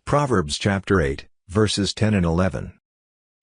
Proverbs chapter 8, verses 10 and 11.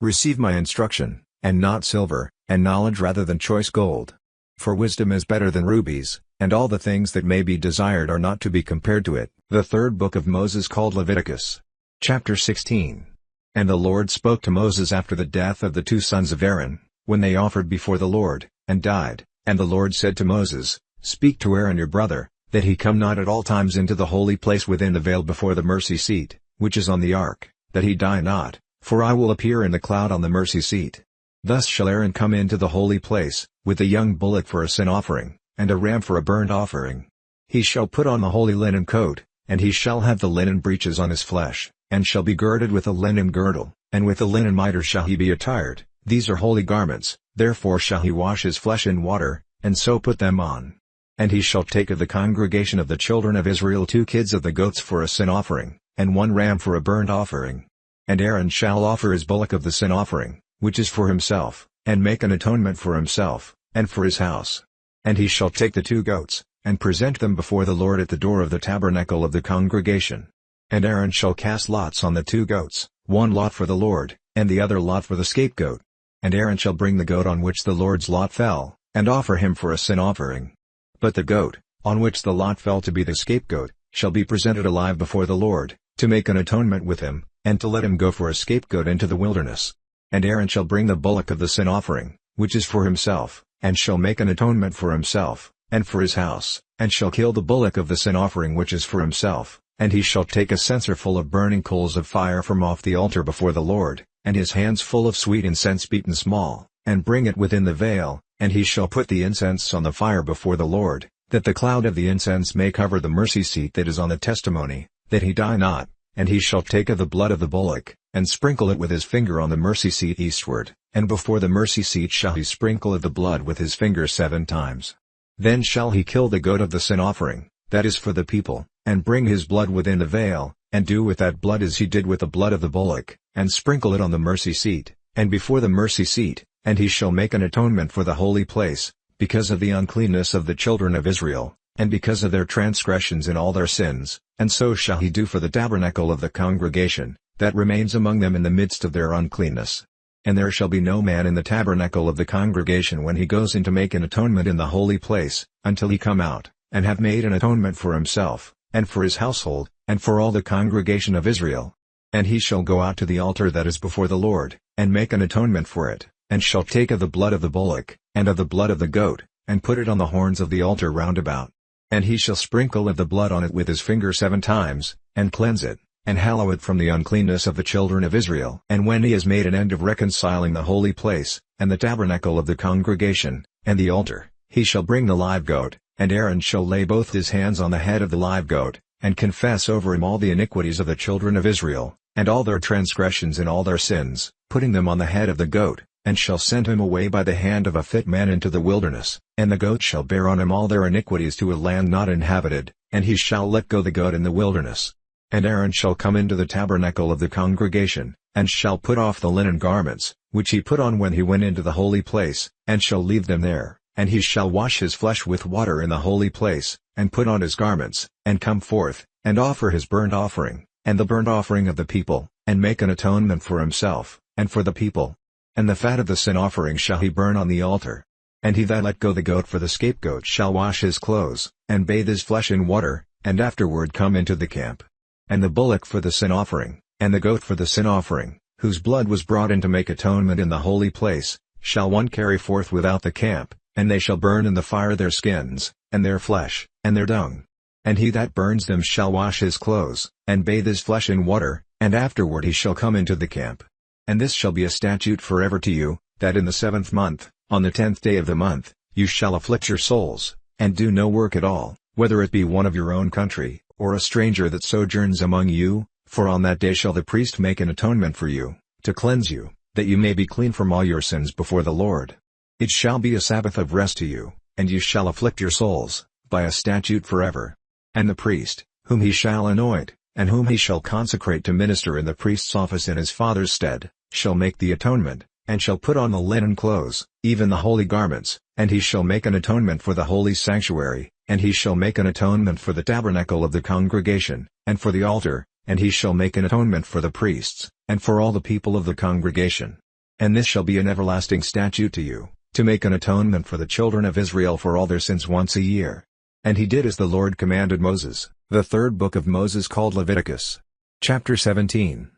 Receive my instruction, and not silver, and knowledge rather than choice gold. For wisdom is better than rubies, and all the things that may be desired are not to be compared to it. The third book of Moses called Leviticus. Chapter 16. And the Lord spoke to Moses after the death of the two sons of Aaron, when they offered before the Lord, and died. And the Lord said to Moses, Speak to Aaron your brother, that he come not at all times into the holy place within the veil before the mercy seat, which is on the ark, that he die not, for I will appear in the cloud on the mercy seat. Thus shall Aaron come into the holy place, with a young bullock for a sin offering, and a ram for a burnt offering. He shall put on the holy linen coat, and he shall have the linen breeches on his flesh, and shall be girded with a linen girdle, and with a linen mitre shall he be attired. These are holy garments, therefore shall he wash his flesh in water, and so put them on. And he shall take of the congregation of the children of Israel 2 kids of the goats for a sin offering, and 1 ram for a burnt offering. And Aaron shall offer his bullock of the sin offering, which is for himself, and make an atonement for himself, and for his house. And he shall take the 2 goats, and present them before the Lord at the door of the tabernacle of the congregation. And Aaron shall cast lots on the 2 goats, 1 lot for the Lord, and the other lot for the scapegoat. And Aaron shall bring the goat on which the Lord's lot fell, and offer him for a sin offering. But the goat, on which the lot fell to be the scapegoat, shall be presented alive before the Lord, to make an atonement with him, and to let him go for a scapegoat into the wilderness. And Aaron shall bring the bullock of the sin offering, which is for himself, and shall make an atonement for himself, and for his house, and shall kill the bullock of the sin offering which is for himself, and he shall take a censer full of burning coals of fire from off the altar before the Lord, and his hands full of sweet incense beaten small, and bring it within the veil, and he shall put the incense on the fire before the Lord, that the cloud of the incense may cover the mercy seat that is on the testimony, that he die not. And he shall take of the blood of the bullock, and sprinkle it with his finger on the mercy seat eastward, and before the mercy seat shall he sprinkle of the blood with his finger 7 times. Then shall he kill the goat of the sin offering, that is for the people, and bring his blood within the veil, and do with that blood as he did with the blood of the bullock, and sprinkle it on the mercy seat, and before the mercy seat, and he shall make an atonement for the holy place, because of the uncleanness of the children of Israel, and because of their transgressions in all their sins, and so shall he do for the tabernacle of the congregation, that remains among them in the midst of their uncleanness. And there shall be no man in the tabernacle of the congregation when he goes in to make an atonement in the holy place, until he come out, and have made an atonement for himself, and for his household, and for all the congregation of Israel. And he shall go out to the altar that is before the Lord, and make an atonement for it, and shall take of the blood of the bullock, and of the blood of the goat, and put it on the horns of the altar round about. And he shall sprinkle of the blood on it with his finger 7 times, and cleanse it, and hallow it from the uncleanness of the children of Israel. And when he has made an end of reconciling the holy place, and the tabernacle of the congregation, and the altar, he shall bring the live goat, and Aaron shall lay both his hands on the head of the live goat, and confess over him all the iniquities of the children of Israel, and all their transgressions and all their sins, putting them on the head of the goat, and shall send him away by the hand of a fit man into the wilderness, and the goat shall bear on him all their iniquities to a land not inhabited, and he shall let go the goat in the wilderness. And Aaron shall come into the tabernacle of the congregation, and shall put off the linen garments, which he put on when he went into the holy place, and shall leave them there, and he shall wash his flesh with water in the holy place, and put on his garments, and come forth, and offer his burnt offering, and the burnt offering of the people, and make an atonement for himself, and for the people. And the fat of the sin offering shall he burn on the altar. And he that let go the goat for the scapegoat shall wash his clothes, and bathe his flesh in water, and afterward come into the camp. And the bullock for the sin offering, and the goat for the sin offering, whose blood was brought in to make atonement in the holy place, shall one carry forth without the camp, and they shall burn in the fire their skins, and their flesh, and their dung. And he that burns them shall wash his clothes, and bathe his flesh in water, and afterward he shall come into the camp. And this shall be a statute forever to you, that in the 7th month, on the 10th day of the month, you shall afflict your souls, and do no work at all, whether it be one of your own country, or a stranger that sojourns among you, for on that day shall the priest make an atonement for you, to cleanse you, that you may be clean from all your sins before the Lord. It shall be a Sabbath of rest to you, and you shall afflict your souls, by a statute forever. And the priest, whom he shall anoint, and whom he shall consecrate to minister in the priest's office in his father's stead, shall make the atonement, and shall put on the linen clothes, even the holy garments, and he shall make an atonement for the holy sanctuary, and he shall make an atonement for the tabernacle of the congregation, and for the altar, and he shall make an atonement for the priests, and for all the people of the congregation. And this shall be an everlasting statute to you, to make an atonement for the children of Israel for all their sins once a year. And he did as the Lord commanded Moses. The third book of Moses called Leviticus. Chapter 17.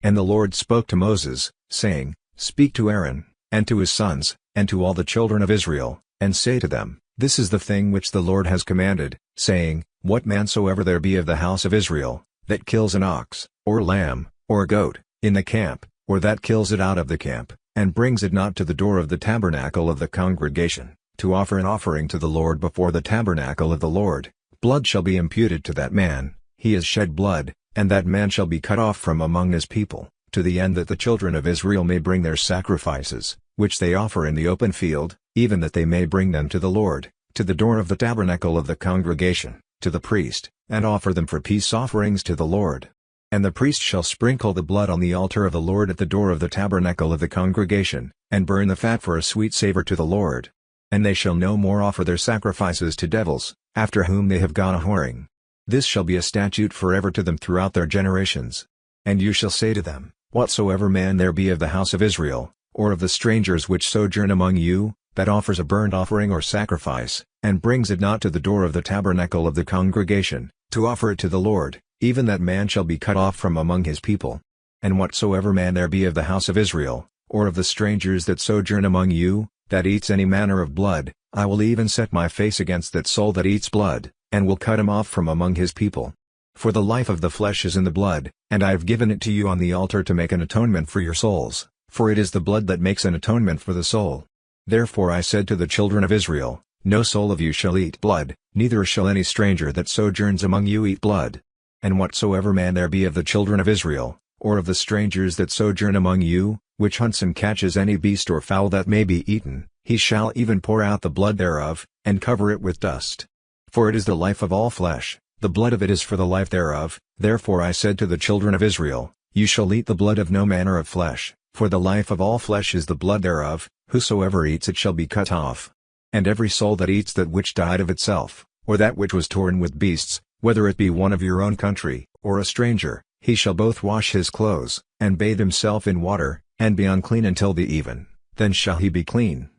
And the Lord spoke to Moses, saying, Speak to Aaron, and to his sons, and to all the children of Israel, and say to them, This is the thing which the Lord has commanded, saying, What man soever there be of the house of Israel, that kills an ox, or lamb, or goat, in the camp, or that kills it out of the camp, and brings it not to the door of the tabernacle of the congregation, to offer an offering to the Lord before the tabernacle of the Lord, blood shall be imputed to that man, he has shed blood, and that man shall be cut off from among his people, to the end that the children of Israel may bring their sacrifices, which they offer in the open field, even that they may bring them to the Lord, to the door of the tabernacle of the congregation, to the priest, and offer them for peace offerings to the Lord. And the priest shall sprinkle the blood on the altar of the Lord at the door of the tabernacle of the congregation, and burn the fat for a sweet savor to the Lord. And they shall no more offer their sacrifices to devils, after whom they have gone a-whoring. This shall be a statute forever to them throughout their generations. And you shall say to them, Whatsoever man there be of the house of Israel, or of the strangers which sojourn among you, that offers a burnt offering or sacrifice, and brings it not to the door of the tabernacle of the congregation, to offer it to the Lord, even that man shall be cut off from among his people. And whatsoever man there be of the house of Israel, or of the strangers that sojourn among you, that eats any manner of blood, I will even set my face against that soul that eats blood, and will cut him off from among his people. For the life of the flesh is in the blood, and I have given it to you on the altar to make an atonement for your souls, for it is the blood that makes an atonement for the soul. Therefore I said to the children of Israel, No soul of you shall eat blood, neither shall any stranger that sojourns among you eat blood. And whatsoever man there be of the children of Israel, or of the strangers that sojourn among you, which hunts and catches any beast or fowl that may be eaten, he shall even pour out the blood thereof, and cover it with dust. For it is the life of all flesh, the blood of it is for the life thereof. Therefore I said to the children of Israel, You shall eat the blood of no manner of flesh, for the life of all flesh is the blood thereof, whosoever eats it shall be cut off. And every soul that eats that which died of itself, or that which was torn with beasts, whether it be one of your own country, or a stranger, he shall both wash his clothes, and bathe himself in water, and be unclean until the even, then shall he be clean.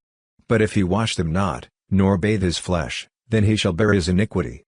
But if he wash them not, nor bathe his flesh, then he shall bear his iniquity.